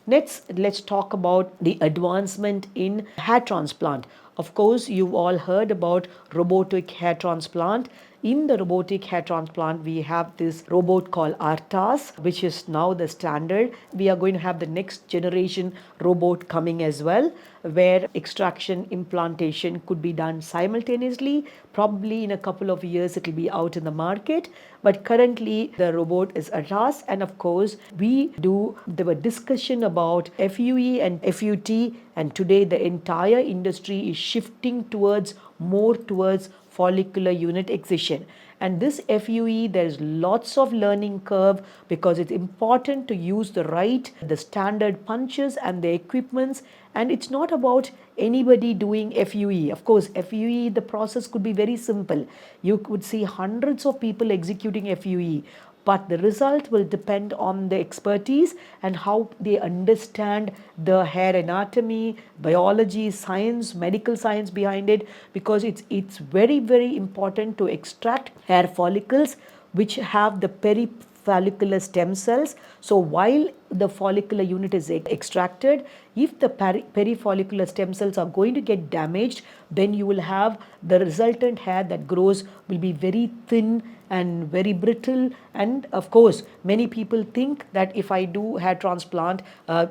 Let's talk about the advancement in hair transplant. Of course, you've all heard about robotic hair transplant. In the robotic hair transplant, we have this robot called Artas, which is now the standard. We are going to have the next generation robot coming as well, where extraction implantation could be done simultaneously. Probably in a couple of years, it will be out in the market. But currently, the robot is Artas, and of course, there were discussion about FUE and FUT, and today the entire industry is shifting more towards follicular unit excision. And this FUE, there's lots of learning curve because it's important to use the standard punches and the equipments. And it's not about anybody doing FUE. Of course, FUE, the process could be very simple. You could see hundreds of people executing FUE, but the result will depend on the expertise and how they understand the hair anatomy, biology, science, medical science behind it, because it's very, very important to extract hair follicles which have the perifollicular stem cells. So while the follicular unit is extracted, if the perifollicular stem cells are going to get damaged, then you will have the resultant hair that grows will be very thin and very brittle. And of course, many people think that if I do hair transplant,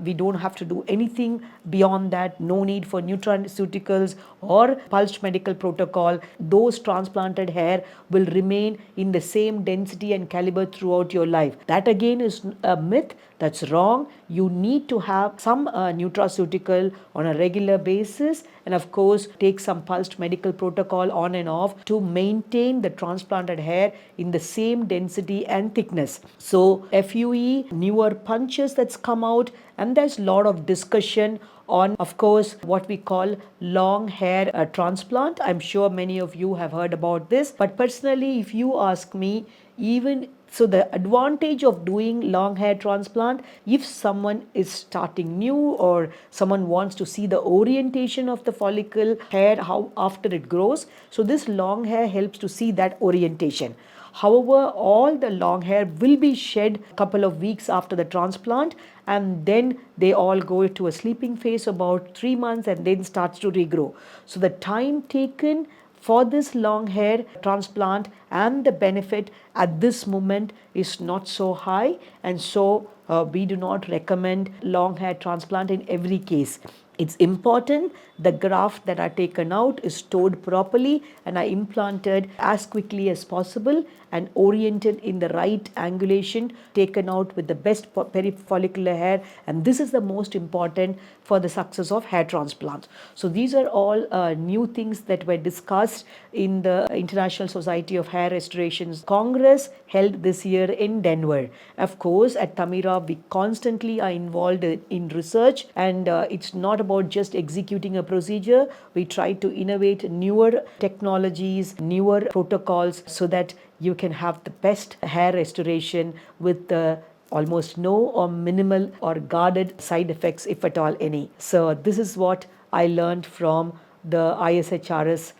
we don't have to do anything beyond that, no need for nutraceuticals or pulsed medical protocol. Those transplanted hair will remain in the same density and caliber throughout your life. That again is a myth. That's wrong. You need to have some nutraceutical on a regular basis, and of course take some pulsed medical protocol on and off to maintain the transplanted hair in the same density and thickness. So FUE, newer punches that's come out, and there's a lot of discussion on, of course, what we call long hair transplant. I'm sure many of you have heard about this, but personally, if you ask me, even so, the advantage of doing long hair transplant, if someone is starting new or someone wants to see the orientation of the follicle hair, how after it grows, so this long hair helps to see that orientation. However, all the long hair will be shed a couple of weeks after the transplant, and then they all go to a sleeping phase about 3 months and then starts to regrow. So the time taken for this long hair transplant and the benefit at this moment is not so high, and so we do not recommend long hair transplant in every case. It's important the graft that are taken out is stored properly and are implanted as quickly as possible and oriented in the right angulation, taken out with the best perifollicular hair, and this is the most important for the success of hair transplant. So these are all new things that were discussed in the International Society of Hair Restoration's Congress held this year in Denver. Of course, at Tamira, we constantly are involved in research, and it's not about just executing a procedure. We try to innovate newer technologies, newer protocols, so that you can have the best hair restoration with the almost no or minimal or guarded side effects, if at all any. So this is what I learned from the ISHRS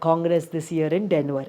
Congress this year in Denver.